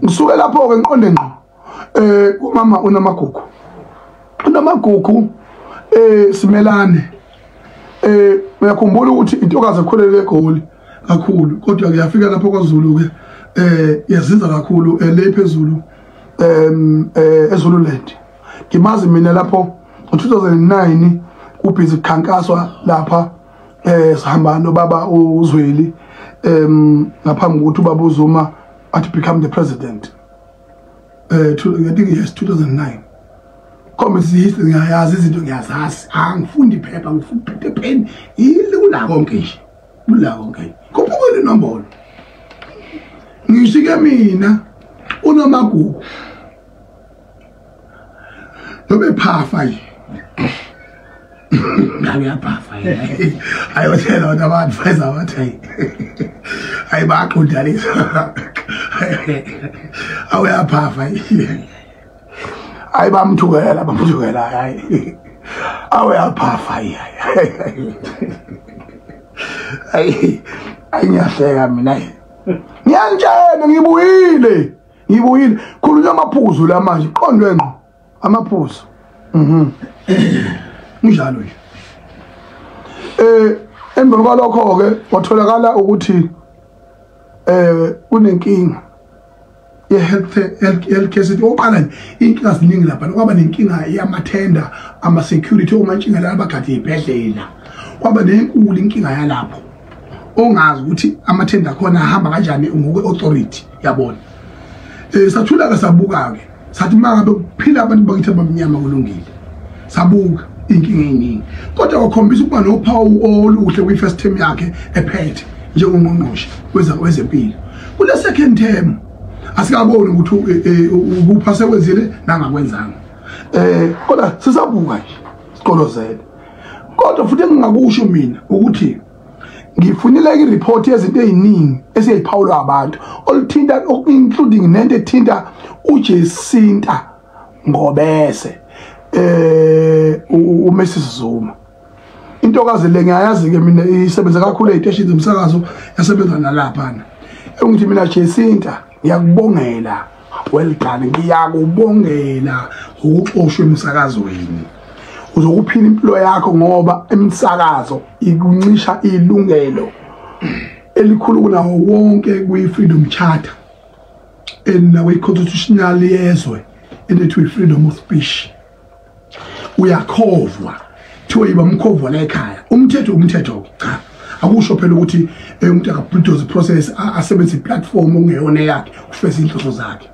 ngisuke lapho ke ngiqonde ngqo umama unamagugu Simelane uyakhumbula ukuthi intokazi ekholele eGoli kakhulu kodwa kuyafika lapho kwaZulu ke yazinza kakhulu le phezulu eZululand ngimazi mina lapho ngo2009 ubhizi khankaswa lapha sihamba nobaba uZweli ngaphambi kokuthi ubaba uZuma athi become the president I think yes 2009 comments history ngiyazi izinto ngiyazazi angifundi iphepha ngifundi pen yila konke nje kula konke kuphukile inombolo ngishike mina unomagugu lobe phafa nje ngiyaphafa ayotshela abantu abadvise abathi ayibaqondalisa awuyaphafa bamthukela hayi awuyaphafa ngiyahleka mina ngiyantshela ngibuyile khulunywa amaphuzu la manje qondwe ngqo amaphuzu njalo nje emva kwalokho ke watholakala ukuthi unenkinga health case oqala inkinga ziningi lapha kwaba nenkinga yamathenda ama security omantshinga la abagadi ibhedlela kwaba nenkulu inkinga yalapho ongazi ukuthi amathenda khona ahamba kanjani ngokwe authority yabona sathula ke sabuka ke sathi makabe kuphila abantu bakithi abamnyama kulungile sabuka inkinga eningi kodwa wakhombisa ukuba nophawu oluhle kwi first term yakhe ephethe njengongqongqoshe wezempilo kule second term asikaboni ukuthi ubuphase kwenzile nangakwenzanga kodwa sisabuka nje siqolozele kodwa futhi engingakusho mina ukuthi ngifunile ireport yezinto eziningi esiyiphawula abantu oluthinta including nento ethinta uJesinta Ngobese uMrs Zuma intokazi le ngiyayazi ke mina isebenza kakhulu eziteshini zomsakazo yasebenza nalapha engithi mina Jesinta ngiyakubongela well done ngiyakubongela ukuxoshwa emsakazweni uzokuphila impilo yakho ngoba emsakazo ikuncisha ilungelo elikhulu kunawo wonke kwi freedom charter nawe constitutional yezwe enethi freedom of speech uyakhovwa thiwe yiba umkhovwa la ekhaya umthetho cha akusho phela ukuthi umuntu akabulldoze process asebenzise platform ongeyona yakhe ufese inhloso zakhe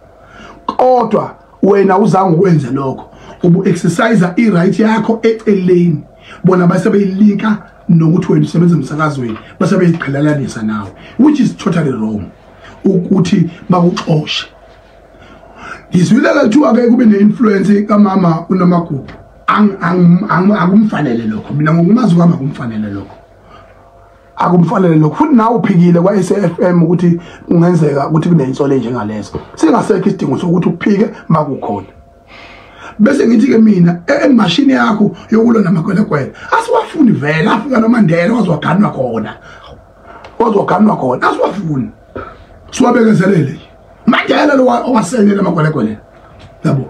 kodwa wena uzange ukwenze lokho ubu exercise i-right yakho eceleni bona basebeyilinka nokuthi wena usebenza emsakazweni basebeyiqhelelanisa nawe which is totally wrong ukuthi bakuxoshe ngizwile kuthiwa ke kube ne-influence kamama uNomagugu angumfanele lokho mina ngokumazi kwami akumfanele lokho futhi nawe uphikile kwa SFM ukuthi kungenzeka ukuthi kunensolo njengalezo singasekho isidingo sokuthi uphike makukhona bese ngithi ke mina emashini yakho yokulona amakwelekwele asiwafuni vele afika noMandela wazwaganwa khona asiwafuni siwabekezelele Mandela lo wasenyela amakwelekwele yabo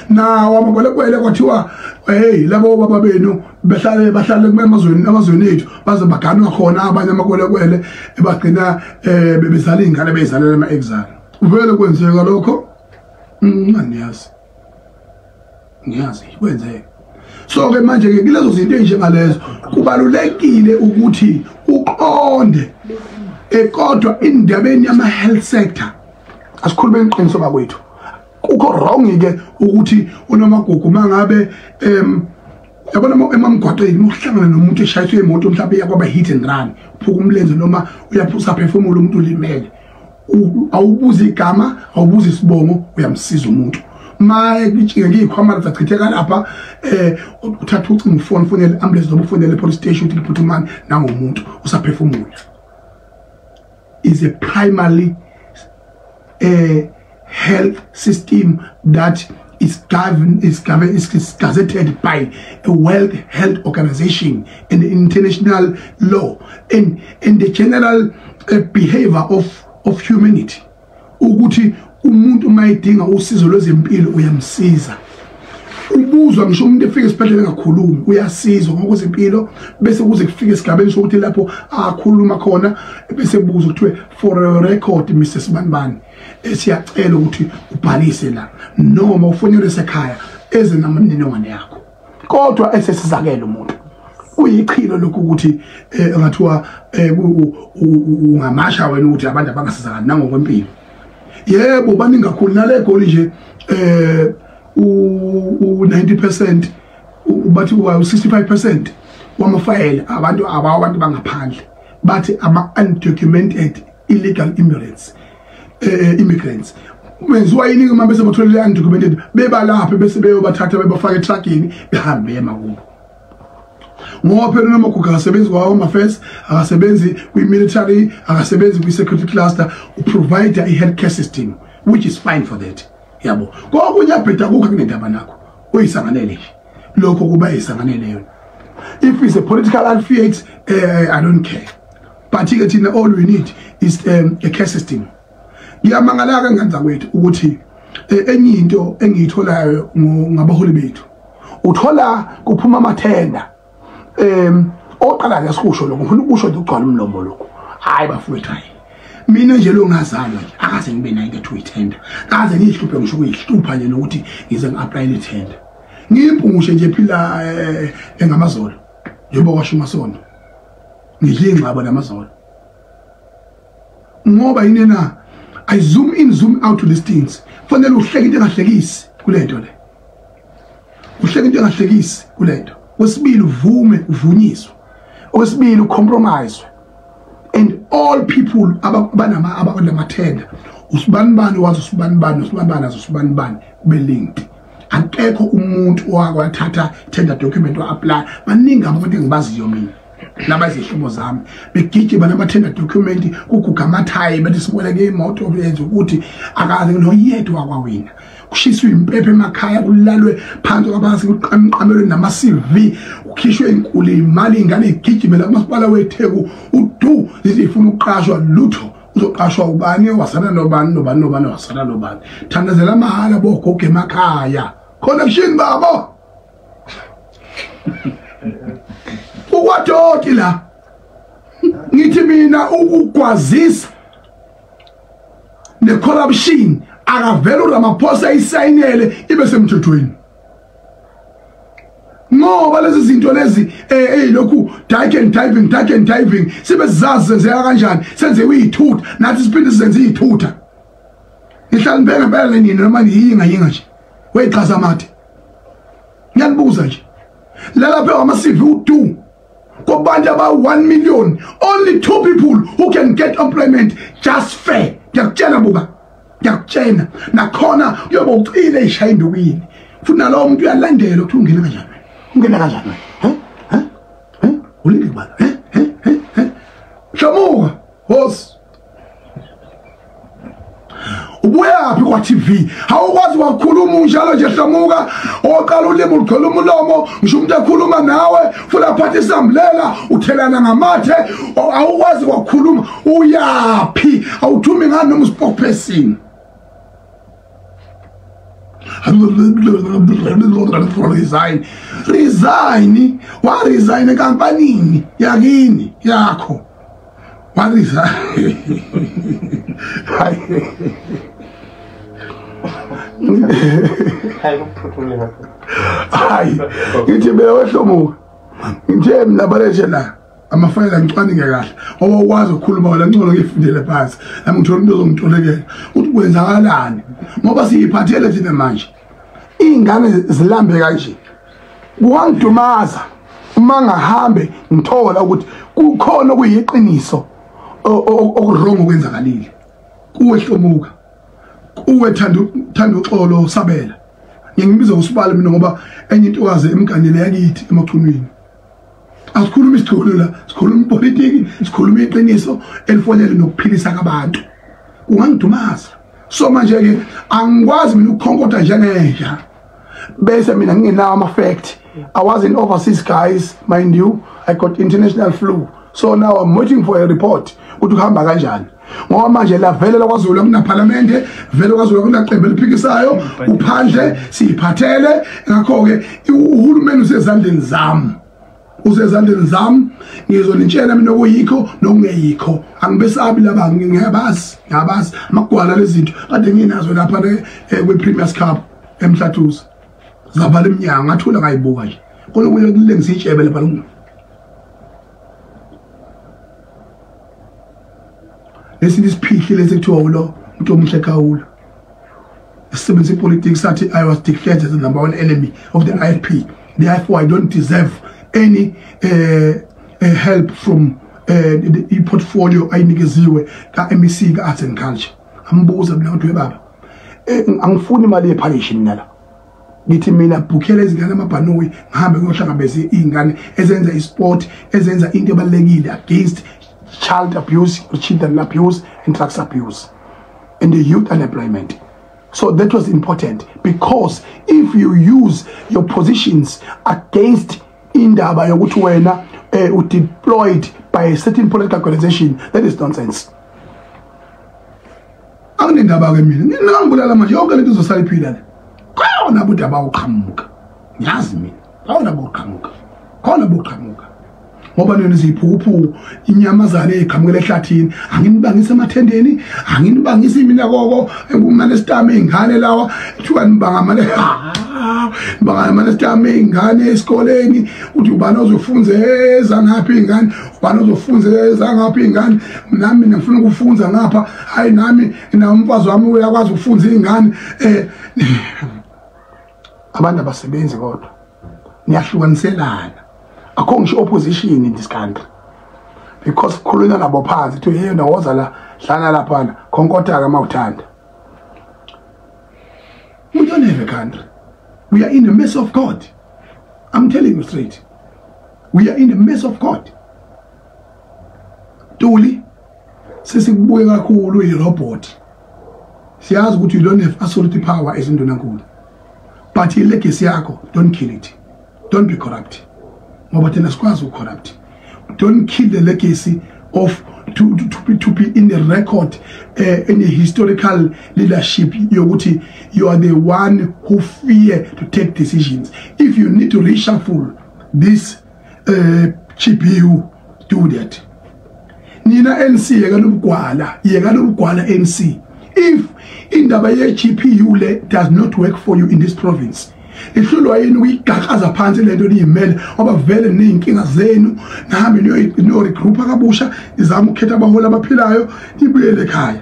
nawo amakwelekwele kwathiwa hey labo baba benu bahlale emazweni ethu baze baganwa khona abanye amakwelekwele ebagcina bebezala ingane bezalela ama-exile uvele kwenzeka lokho ngiyazi kwenzeka so ke manje ke kulezo zinto ezinjengalezo kubalulekile ukuthi uqonde kodwa indabeni yama health sector asikhulume iqiniso bakwethu kukho wrong ke ukuthi uNomagugu mangabe yabona emamgwaqeni uhlangana nomuntu eshayiswe imoto mhlawumbe yakwaba hit and run uphuka umlenze noma uyaphusa phefumula umuntu ulimele awubuzi igama awubuzi isibongo uyamsiza umuntu maye ngiyikhwama zachitheka lapha uthatha ucingo ufonele ambulance noma ufonele police station uthi liphuthumani nangomuntu usaphefumula is a primarily health system that is gazetted by a World Health Organization and the international law and the general behavior of humanity. Ukuthi umuntu mayidinga usizo lwezempilo uyamsiza ubuzwa ngisho umuntu efika esibhedlela engakhulumi uyasizwa ngokwezempilo bese kuze kufike esigabeni sokuthi lapho akhuluma khona bese kubuzwa kuthiwe for a record Mr Sibanibani siyacela ukuthi ubhalise la noma ufonele esekhaya eze namanenwane yakho kodwa esesizakela umuntu kuyichilo lokhu ukuthi ngathiwa ungamasha wena ukuthi abantu abangasizakala nangokwempilo yebo baningi kakhulu nale goli nje u90% bathi u65% wamafayela abantu bangaphandle bathi ama undocumented illegal immigrants menziwa yini uma bese batholele undocumented bebalapha bese beyobathatha bebafaka etruckini behambe emakubo ngoba phela noma kugasebenzi kwawo ama-affairs akasebenzi kwi-military akasebenzi kwi-security cluster uprovide a healthcare system which is fine for that yabo kokunye abheda kukho kunendaba nakho uyisanganele lokho kuba yisanganele yona if it's a political affiliate I don't care but thina all we need is a care system ngiyamangala kangenza kwethu ukuthi enye into engiyitholayo ngabaholi bethu uthola kuphuma amathenda oqala ngeskusho lokho ngifuna ukusho ukugcwala umlomo lokho hayi bafowethu hayi mina nje lo ngazalwa nje akaze ngibe nayo into ithenda kaze ngihluphe ngisho kuyihlupha nje nokuthi ngize ngi-apply ithenda ngiyimpungushe nje phila engamazolo njengoba washo uMasondo ngidle ingxabo namazolo ngoba yini na I zoom in zoom out to these things fanele uhleke into engahlekisi kulento le uhleke into engahlekisi kulento wesibili uvume uvunyiswe okwesibili ucompromise and all people abanamathenda usibanibani wazi usibanibani azo usibanibani kube linked akekho umuntu owakathatha tender document wa-apply baningi abantu engibaziyo mina nabazihlobo zami begijima nama-tender document kuguga amathayi bethi siboleke imoto yenza ukuthi akaze noyedwa wakwawina kushiswe impepho emakhaya kulalwe phansi kwabasi kuqamelwe nama-CV ukhishwe inkulu imali ingane igijimela kumasipala weTheku udu zifuna ukuqashwa lutho uzoqashwa ubani wasana nobani wasana nobani thandazela mahala bogogo emakhaya connection babo ukwatoti la ngithi mina ukukwazisa ne-corruption akavela uRamaphosa isayinele ibe semthethweni ngoba lezi zinto lezi lokhu dark and diving sibe sizazi senzeka kanjani senze uyithutha nathi siphinde sizenze iyithutha ngihlala ngibheke phela nini noma yinga nje weyiqhaza amathe ngiyanibuza nje lalapha ama-CV u2 kubantu aba-1 million only 2 people who can get employment just fair ngiyakutshela buka ngiyakutshena nakhona kuyoba ucile eyishaya indukwini futhi nalowo muntu uyalandela ukuthi ungena kanjani ulinde kubala Hlamuka hosi ubuyaphi kwa TV awukwazi wakhuluma unjalo nje Hlamuka oqala ulimi ukhuluma umlomo ngisho umuntu ekhuluma nawe futhi aphathe isambulela uthelana ngamathe awukwazi wakhuluma uyaphi awuthumi ngani noma spokesperson resign wa resign enkampanini yakini yakho wa resign hayi ngithi mina weHlomuka nje mina bareshe la amafayela ngicwaninge kahle ngoba ukwazi ukukhuluma wala ngcono ngifundele phansi nami ngithola umuntu ozongitholekela ukuthi kwenzakalani ngoba siyiphathele thina manje ingane zilambe kanje kuwangidumaza uma ngahambe ngithola ukuthi kukhona kuyiqiniso okurongo kwenzakalile kuwe Hlomuka kuwe thanda uxolo sabela ngiyibiza usibalo mina ngoba enye intokazi emganele yakithi emachunwini asikhuluma isithulu la sikhuluma politiki sikhuluma iqiniso elifonele nokuphilisa abantu ungangidumaza so manje ke angikwazi mina ukukhonkotha njengenja bese mina ngingenawo ama-fact I was in overseas guys mind you I got international flu so now I'm waiting for a report ukuthi uhamba kanjani ngoba manje la vele laKwaZulu akunaparlamente vele kwaZulu akunaqembu eliphikisayo uphandle siyiphathele ngakho ke uhulumeni usezandleni zami ngizonitshela mina okuyikho nokungeyikho angibesabi laba ngiyabazi amagwala lezinto kade nginazo lapha kwe Premier's Cup eMhlathuze zabala eminyango ngathula ngayibuka nje khona kuye kulengisa itshebe lapha lesinye isiphihli lesekuthiwa ulo umuntu omuhle Khawula esebenzisa politics sathi I was declared as the #1 enemy of the IFP, therefore I don't deserve any help from the portfolio ayinikeziwe ka MEC ka Arts and Culture. Ambuza mina ukuthi baba angifuni imali yephalishi mina la ngithi mina bukhele izingane amabhanoyi ngihambe ngiyohlangabeza izingane ezenza isport ezenza into ebalekile against child abuse, children abuse and drugs abuse and the youth unemployment. So that was important because if you use your positions against indaba yokuthi wena deployed by a certain political organization, that is nonsense. Angindaba ke mina ngingambulala manje yonke lento izosala iphila le khona ukuthi abawuqhamuka ngiyazi mina khona abawuqhamuka ngoba nina ziphuphu inyamazane eqhamukela ehlathini anginibangisa emathendeni anginibangisa imina koko kumane stame ingane lawa kuthiwa nibanga manje stame ingane esikoleni uthi ubani ozofunza ngaphi ingane ubani ozofunza ngaphi ingane nami ngifuna ukufunza ngapha hayi nami umfazi wami uyakwazi ukufunza ingane abantu abasebenzi kodwa niyahlukaniselana akho ngisho opposition in this country because khuluna nabo phansi to hey nawoza la hlala lapha khonkotha ka mawuthanda. We don't have a country. We are in the mess of God. I'm telling you straight. We are in the mess of God. Tuli sesikubuye kakhulu irobot. Siyazi ukuthi you don't have absolute power as indunankulu. But your legacy yakho, don't kill it. Don't be corrupt. Corrupt. Don't kill the legacy of to be in the record in the historical leadership. You are the one who fear to take decisions. If you need to reshuffle this GPU, do that. Nina NC yegalugwala NC. If indaba ye GPU does not work for you in this province, ihlulwa yini uyigaqaza phansi lento liyimele ngoba vele ninkinga zenu nahambe niyo regroupa kabusha izama ukhetha abahola abaphilayo nibuyele ekhaya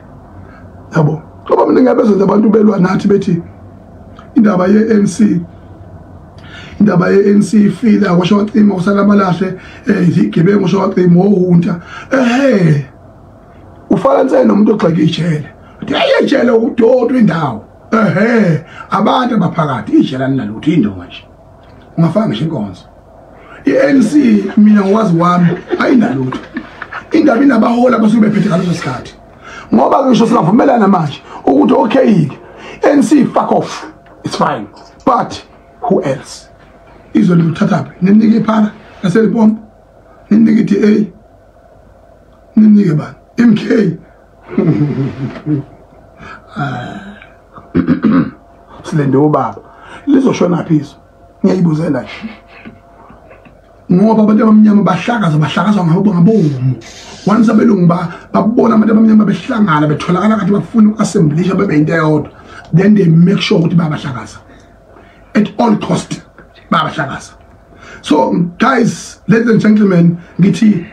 yabo ngoba mina ngiyabezenza abantu belwa nathi bethi indaba ye NC ifila kwasho wacima usala malahle izigebengu sho wacima ohunta ufala nsene umuntu ogxeke ijele uthi ayejele udodwe indawo abantu abaphakathi ijela nalutho indonga nje ungafanga ngisho inkonzo iNC mina ngwazi wami ayinalutho indaba inabahola basuke bephethe ngaleso sikhathi ngoba ngisho singavumelana manje ukuthi okay NC fuck off, it's fine, but who else izoluthatha phi ninike iphara naselipompo ninike iDA ninike bani MK silende ubaba lizoshona phizo ngiyayibuzela ngoba abantu abamnyama bahlakazwa ngabomu once abelungu babona abantu abamnyama behlangana betholakala kathi bafuna ukuassemblisha bebe into eyodwa, then they make sure ukuthi bayahlakaza at all cost bayahlakaza. So guys, ladies and gentlemen, ngithi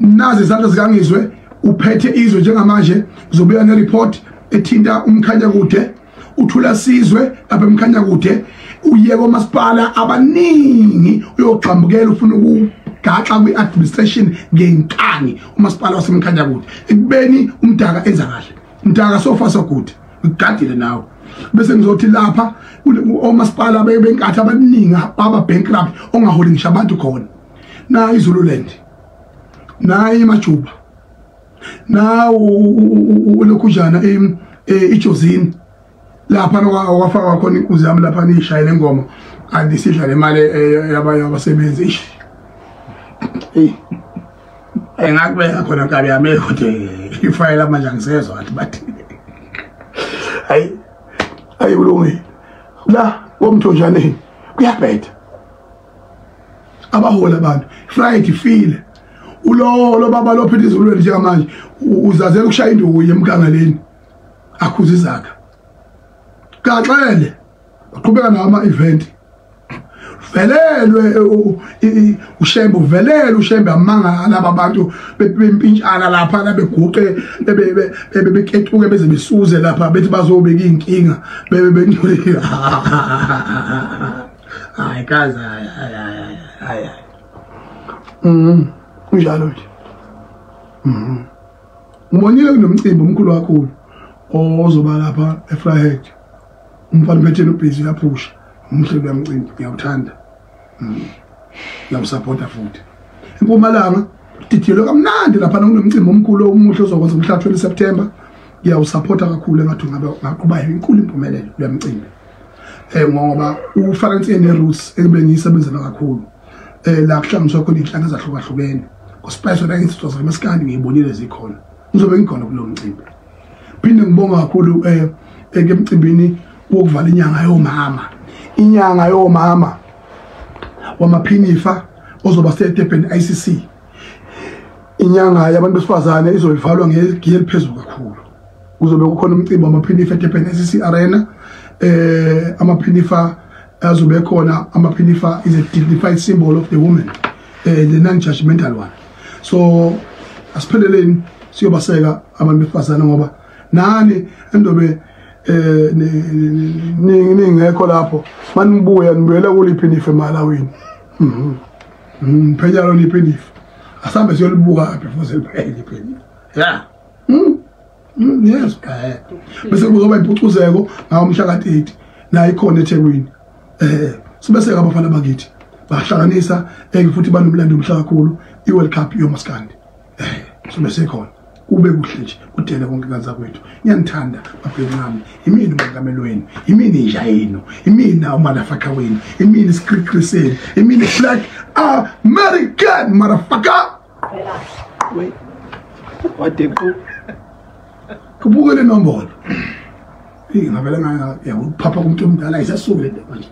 nazi izandla zikangizwe uphethe izwe njengamanje uzobuya ne report ethinta umkhanya kude uthula sizwe lapha emkhanya kude uye komasipala abaningi uyoqhambukela ufuna ukugaxa kwi-administration ngenkani umasipala wasemkhanya kude ekubeni umdaka enza kahle umdaka so far so good ugadile nawe bese ngizothi lapha omasipala bebenkathi abaningi baba bankrupt ongaholi ngisho abantu khona na iZululand na iMajuba na uLokujana iJozini lapha wafaka khona inkuzi yami lapha nishayile ngoma andisidla nemali yabasebenzi ngakubeka khona kabi yami kodwa ifayela manje angisezwa ngathi bathi hayi ulungile la womthonjaneni kuyabhetha abahola abantu Friday file lo baba lo phethe izulweni njengamanje uzazela ukushaya induku yemkangaleni akhuza izakha kaxele aqhubeka nama event velelwe ushembe uvelele ushembe amanga laba bantu bempintshana lapha beguqe beketuke beze besuze lapha bethi bazobeka inkinga bengcole hayi kaza hayi unjalo nje umonile kunomcimbi omkhulu kakhulu ozoba lapha eFryhead umfana bethena ubhizi yaphusha umhlelo wamcimbi ngiyawuthanda ngiyawusupporta futhi eMpumalanga dithilo kamnandi lapha kunomcimbi omkhulu omuhle ozokwenza umhla 20 September ngiyawusupporta kakhulu engathi ngaqhuba inkulu impumelelo lomcimbi ngoba uFaransini Roots engibengiyisebenzela kakhulu la kuhlanganiswa khona inhlanga ezahlukahlukene ngoSpice na Institute zaMaskandi ngiyibonile zikhona ngizobe ngikhona kulo mcimbi phinde ngibonga kakhulu emcimbini wokuvala inyanga yomama wamaphinifa ozoba seDurban ICC inyanga yabantu besifazane izoyivalwa ngegiye eliphezulu kakhulu kuzobe kukhona umcimbi wamaphinifa eDurban ICC Arena amaphinifa azobe khona amaphinifa is a dignified symbol of the woman the non-judgmental one so asipheleleni siyobaseka abantu besifazane ngoba nani endobe ningekho lapho manibuya nibuyela kuliphinifa eMalawini phela lo liphinifa asambe siyolibuka before seliphele iphinifa yeah yes bese kuzoba impucuzeko ngomhla ka-30 la ikhona eThekwini sibeseka abafana bakithi bahlanganisa futhi banomlando omhla kakhulu iWorld Cup yomaskandi sibese khona kube kuhle nje kudele konke kanza kwethu ngiyanithanda bafana nami imini umongameli wenu imini inja yenu imini umotherfucker wenu imini scrickriseni imini black American motherfucker wait what the kubukele nombolo ngavela ngaya uphapha kumuntu omdala isasuke le manje